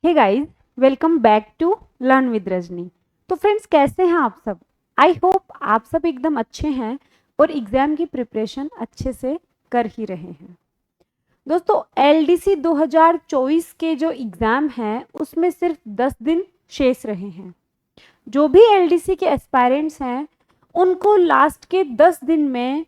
Hey guys, welcome back to learn with Rajni. तो friends, कैसे हैं आप सब? आई होप आप सब एकदम अच्छे हैं और एग्जाम की प्रिपरेशन अच्छे से कर ही रहे हैं। दोस्तों, एलडीसी 2024 के जो एग्जाम हैं उसमें सिर्फ 10 दिन शेष रहे हैं। जो भी एलडीसी के एस्पायरेंट्स हैं उनको लास्ट के 10 दिन में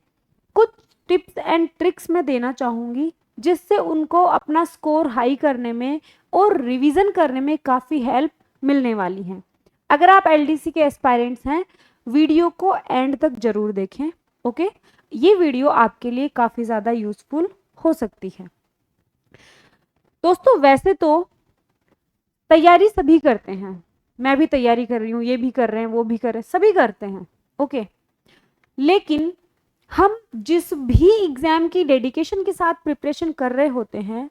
कुछ टिप्स एंड ट्रिक्स मैं देना चाहूँगी जिससे उनको अपना स्कोर हाई करने में और रिवीजन करने में काफ़ी हेल्प मिलने वाली है। अगर आप एलडीसी के एस्पायरेंट्स हैं, वीडियो को एंड तक जरूर देखें। ओके, ये वीडियो आपके लिए काफ़ी ज़्यादा यूजफुल हो सकती है। दोस्तों, वैसे तो तैयारी सभी करते हैं, मैं भी तैयारी कर रही हूँ, ये भी कर रहे हैं, वो भी कर रहे हैं, सभी करते हैं। ओके, लेकिन हम जिस भी एग्जाम की डेडिकेशन के साथ प्रिपरेशन कर रहे होते हैं,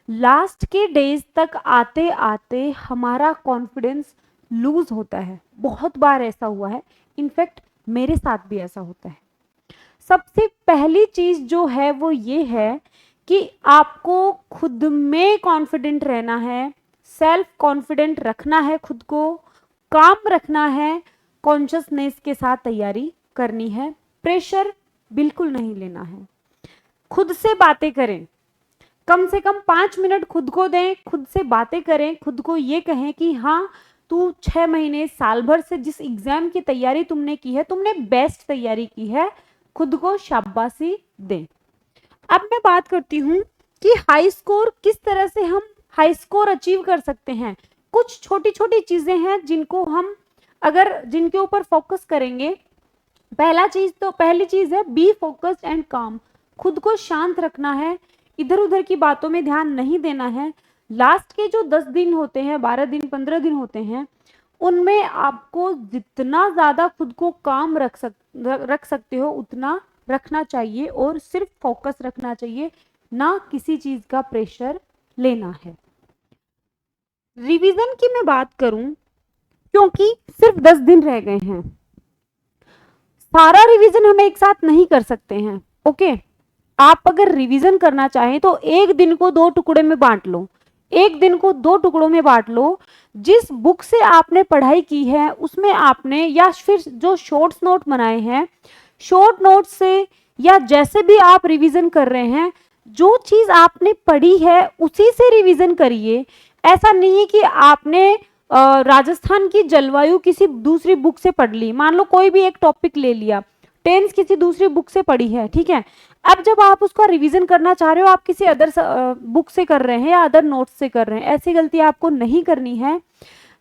लास्ट के डेज तक आते आते हमारा कॉन्फिडेंस लूज होता है। बहुत बार ऐसा हुआ है, इनफैक्ट मेरे साथ भी ऐसा होता है। सबसे पहली चीज जो है वो ये है कि आपको खुद में कॉन्फिडेंट रहना है, सेल्फ कॉन्फिडेंट रखना है, खुद को काम रखना है, कॉन्शियसनेस के साथ तैयारी करनी है, प्रेशर बिल्कुल नहीं लेना है। खुद से बातें करें, कम से कम 5 मिनट खुद को दें, खुद से बातें करें, खुद को ये कहें कि हाँ, तू 6 महीने साल भर से जिस एग्जाम की तैयारी तुमने की है, तुमने बेस्ट तैयारी की है, खुद को शाबाशी दें। अब मैं बात करती हूँ कि हाई स्कोर किस तरह से हम हाई स्कोर अचीव कर सकते हैं। कुछ छोटी छोटी चीजें हैं जिनको हम अगर जिनके ऊपर फोकस करेंगे। पहली चीज है बी फोकस्ड एंड काम। खुद को शांत रखना है, इधर उधर की बातों में ध्यान नहीं देना है। लास्ट के जो 10 दिन होते हैं, 12 दिन, 15 दिन होते हैं, उनमें आपको जितना ज्यादा खुद को काम रख सकते हो उतना रखना चाहिए और सिर्फ फोकस रखना चाहिए, ना किसी चीज का प्रेशर लेना है। रिवीजन की मैं बात करूं, क्योंकि सिर्फ 10 दिन रह गए हैं, सारा रिवीजन हम एक साथ नहीं कर सकते हैं। ओके, आप अगर रिवीजन करना चाहें तो एक दिन को 2 टुकड़े में बांट लो, एक दिन को 2 टुकड़ों में बांट लो। जिस बुक से आपने पढ़ाई की है उसमें आपने, या फिर जो शॉर्ट्स नोट बनाए हैं, शॉर्ट नोट से या जैसे भी आप रिवीजन कर रहे हैं, जो चीज आपने पढ़ी है उसी से रिवीजन करिए। ऐसा नहीं है कि आपने राजस्थान की जलवायु किसी दूसरी बुक से पढ़ ली, मान लो कोई भी एक टॉपिक ले लिया, टेंस किसी दूसरी बुक से पढ़ी है, ठीक है। अब जब आप उसका रिवीजन करना चाह रहे हो, आप किसी अदर बुक से कर रहे हैं या अदर नोट्स से कर रहे हैं, ऐसी गलती आपको नहीं करनी है।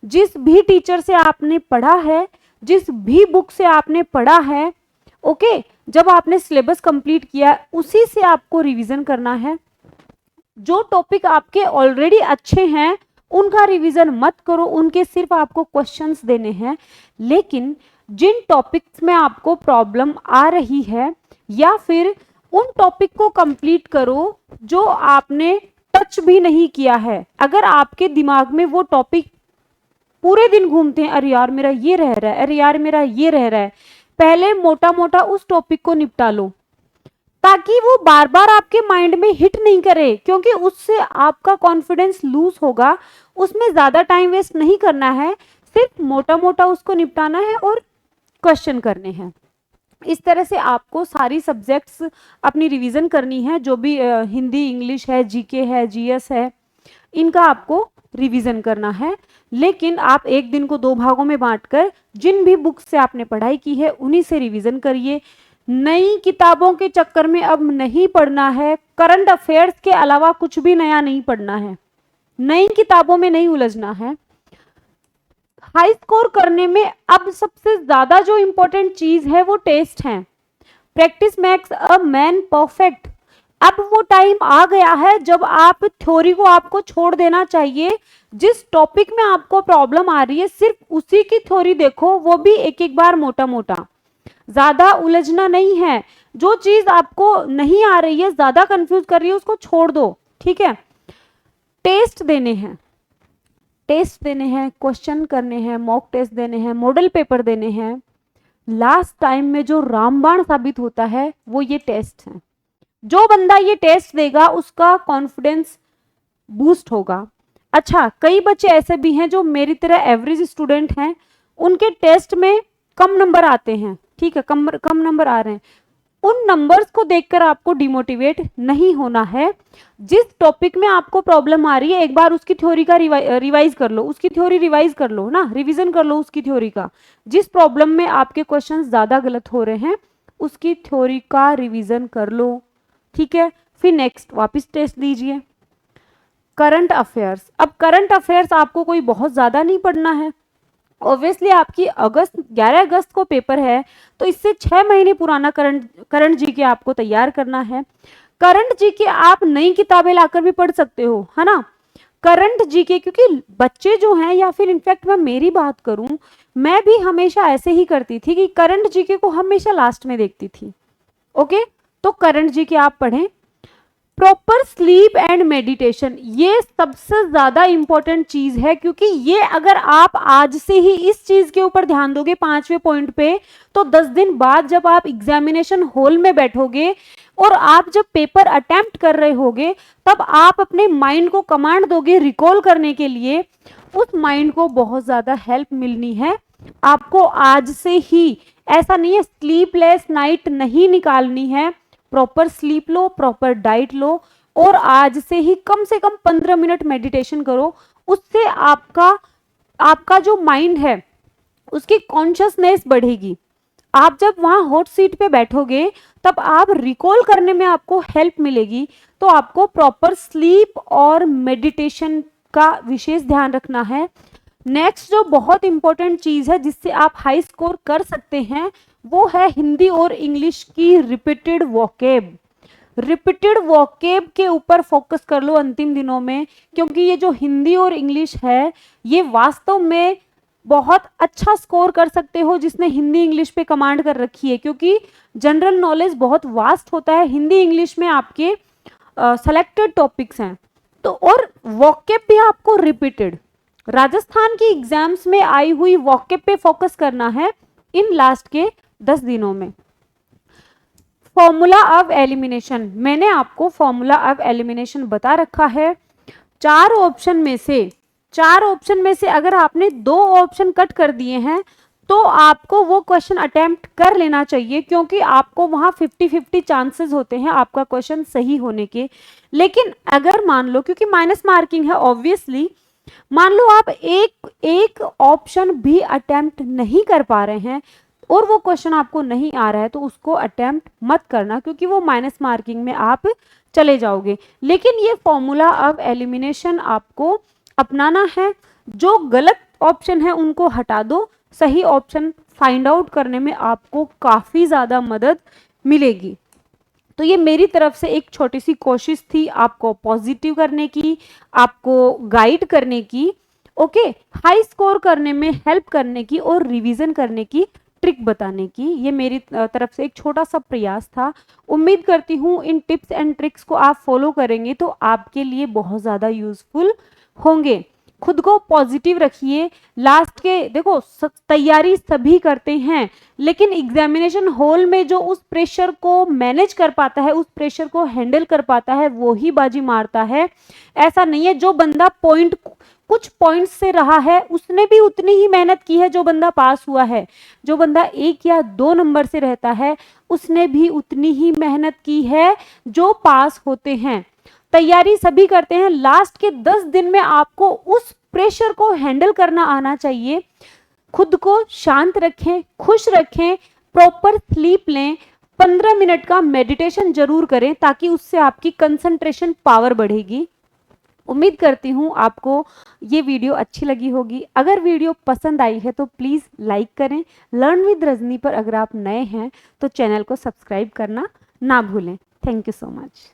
जिस भी टीचर से आपने पढ़ा है, जिस भी बुक से आपने पढ़ा है, ओके, जब आपने सिलेबस कंप्लीट किया उसी से आपको रिवीजन करना है। जो टॉपिक आपके ऑलरेडी अच्छे हैं उनका रिवीजन मत करो, उनके सिर्फ आपको क्वेश्चंस देने हैं। लेकिन जिन टॉपिक्स में आपको प्रॉब्लम आ रही है, या फिर उन टॉपिक को कंप्लीट करो जो आपने टच भी नहीं किया है। अगर आपके दिमाग में वो टॉपिक पूरे दिन घूमते हैं, अरे यार मेरा ये रह रहा है, अरे यार मेरा ये रह रहा है, पहले मोटा मोटा उस टॉपिक को निपटा लो ताकि वो बार बार आपके माइंड में हिट नहीं करे, क्योंकि उससे आपका कॉन्फिडेंस लूज होगा। उसमें ज्यादा टाइम वेस्ट नहीं करना है, सिर्फ मोटा मोटा उसको निपटाना है और क्वेश्चन करने हैं। इस तरह से आपको सारी सब्जेक्ट्स अपनी रिवीजन करनी है, जो भी हिंदी, इंग्लिश है, जीके है, जीएस है, इनका आपको रिवीजन करना है। लेकिन आप एक दिन को 2 भागों में बांटकर जिन भी बुक से आपने पढ़ाई की है उन्हीं से रिवीजन करिए। नई किताबों के चक्कर में अब नहीं पढ़ना है, करंट अफेयर्स के अलावा कुछ भी नया नहीं पढ़ना है, नई किताबों में नहीं उलझना है। हाई स्कोर करने में अब सबसे ज्यादा जो इंपॉर्टेंट चीज है वो टेस्ट है। Practice makes a man perfect. अब वो टाइम आ गया है जब आप थ्योरी को आपको छोड़ देना चाहिए। जिस टॉपिक में आपको प्रॉब्लम आ रही है सिर्फ उसी की थ्योरी देखो, वो भी एक एक बार मोटा मोटा, ज्यादा उलझना नहीं है। जो चीज आपको नहीं आ रही है, ज्यादा कंफ्यूज कर रही है, उसको छोड़ दो, ठीक है। टेस्ट देने हैं, टेस्ट देने हैं, क्वेश्चन करने हैं, मॉक टेस्ट देने हैं, मॉडल पेपर देने हैं। लास्ट टाइम में जो रामबाण साबित होता है वो ये टेस्ट है। जो बंदा ये टेस्ट देगा उसका कॉन्फिडेंस बूस्ट होगा। अच्छा, कई बच्चे ऐसे भी हैं जो मेरी तरह एवरेज स्टूडेंट हैं, उनके टेस्ट में कम नंबर आते हैं, ठीक है, कम नंबर आ रहे हैं। उन नंबर्स को देखकर आपको डिमोटिवेट नहीं होना है। जिस टॉपिक में आपको प्रॉब्लम आ रही है, एक बार उसकी थ्योरी का रिवाइज कर लो, उसकी थ्योरी रिवाइज कर लो ना, रिवीजन कर लो उसकी थ्योरी का। जिस प्रॉब्लम में आपके क्वेश्चन ज्यादा गलत हो रहे हैं, उसकी थ्योरी का रिवीजन कर लो, ठीक है। फिर नेक्स्ट वापस टेस्ट दीजिए। करंट अफेयर्स, अब करंट अफेयर्स आपको कोई बहुत ज्यादा नहीं पढ़ना है। ऑब्वियसली आपकी 11 अगस्त को पेपर है, तो इससे 6 महीने पुराना करंट जीके आपको तैयार करना है। करंट जीके आप नई किताबें लाकर भी पढ़ सकते हो, है ना। करंट जीके, क्योंकि बच्चे जो हैं, या फिर इनफैक्ट मैं मेरी बात करूं, मैं भी हमेशा ऐसे ही करती थी कि करंट जीके को हमेशा लास्ट में देखती थी। ओके, तो करंट जीके आप पढ़ें। प्रॉपर स्लीप एंड मेडिटेशन, ये सबसे ज्यादा इंपॉर्टेंट चीज है, क्योंकि ये अगर आप आज से ही इस चीज के ऊपर ध्यान दोगे 5वें पॉइंट पे, तो 10 दिन बाद जब आप एग्जामिनेशन हॉल में बैठोगे और आप जब पेपर अटेम्प्ट कर रहे होगे, तब आप अपने माइंड को कमांड दोगे रिकॉल करने के लिए। उस माइंड को बहुत ज्यादा हेल्प मिलनी है आपको आज से ही। ऐसा नहीं है स्लीपलेस नाइट नहीं निकालनी है, प्रॉपर स्लीप लो, प्रॉपर डाइट लो, और आज से ही कम से कम 15 मिनट मेडिटेशन करो। उससे आपका जो माइंड है उसकी कॉन्शियसनेस बढ़ेगी। आप जब वहां हॉट सीट पे बैठोगे, तब आप रिकॉल करने में आपको हेल्प मिलेगी। तो आपको प्रॉपर स्लीप और मेडिटेशन का विशेष ध्यान रखना है। नेक्स्ट जो बहुत इंपॉर्टेंट चीज है जिससे आप हाई स्कोर कर सकते हैं, वो है हिंदी और इंग्लिश की रिपीटेड वोकेब। रिपीटेड वोकेब के ऊपर फोकस कर लो अंतिम दिनों में, क्योंकि ये जो हिंदी और इंग्लिश है, ये वास्तव में बहुत अच्छा स्कोर कर सकते हो जिसने हिंदी इंग्लिश पे कमांड कर रखी है, क्योंकि जनरल नॉलेज बहुत वास्ट होता है। हिंदी इंग्लिश में आपके सेलेक्टेड टॉपिक्स हैं, तो और वोकेब भी आपको रिपीटेड। राजस्थान की एग्जाम्स में आई हुई वोकेब पे फोकस करना है इन लास्ट के 10 दिनों में। फॉर्मूला ऑफ एलिमिनेशन, मैंने आपको फॉर्मूला ऑफ एलिमिनेशन बता रखा है। चार ऑप्शन में से अगर आपने 2 ऑप्शन कट कर दिए हैं, तो आपको वो क्वेश्चन अटेम्प्ट कर लेना चाहिए, क्योंकि आपको वहां 50-50 चांसेस होते हैं आपका क्वेश्चन सही होने के। लेकिन अगर मान लो, क्योंकि माइनस मार्किंग है ऑब्वियसली, मान लो आप एक ऑप्शन भी अटेम्प्ट नहीं कर पा रहे हैं और वो क्वेश्चन आपको नहीं आ रहा है, तो उसको अटेम्प्ट मत करना, क्योंकि वो माइनस मार्किंग में आप चले जाओगे। लेकिन ये फॉर्मूला ऑफ एलिमिनेशन आपको अपनाना है। जो गलत ऑप्शन है उनको हटा दो, सही ऑप्शन फाइंड आउट करने में आपको काफी ज्यादा मदद मिलेगी। तो ये मेरी तरफ से एक छोटी सी कोशिश थी आपको पॉजिटिव करने की, आपको गाइड करने की, ओके, हाई स्कोर करने में हेल्प करने की और रिवीजन करने की ट्रिक बताने की। ये मेरी तरफ से एक छोटा सा प्रयास था। उम्मीद करती हूँ इन टिप्स एंड ट्रिक्स को आप फॉलो करेंगे तो आपके लिए बहुत ज़्यादा यूजफुल होंगे। खुद को पॉजिटिव रखिए। लास्ट के देखो, तैयारी सभी करते हैं, लेकिन एग्जामिनेशन हॉल में जो उस प्रेशर को मैनेज कर पाता है, उस प्रेशर को हैंडल कर पाता है, वो ही बाजी मारता है। ऐसा नहीं है जो बंदा कुछ पॉइंट्स से रहा है उसने भी उतनी ही मेहनत की है जो बंदा पास हुआ है। जो बंदा 1 या 2 नंबर से रहता है उसने भी उतनी ही मेहनत की है जो पास होते हैं। तैयारी सभी करते हैं, लास्ट के 10 दिन में आपको उस प्रेशर को हैंडल करना आना चाहिए। खुद को शांत रखें, खुश रखें, प्रॉपर स्लीप लें, 15 मिनट का मेडिटेशन जरूर करें ताकि उससे आपकी कंसंट्रेशन पावर बढ़ेगी। उम्मीद करती हूँ आपको ये वीडियो अच्छी लगी होगी। अगर वीडियो पसंद आई है तो प्लीज़ लाइक करें। लर्न विद रजनी पर अगर आप नए हैं तो चैनल को सब्सक्राइब करना ना भूलें। Thank you so much.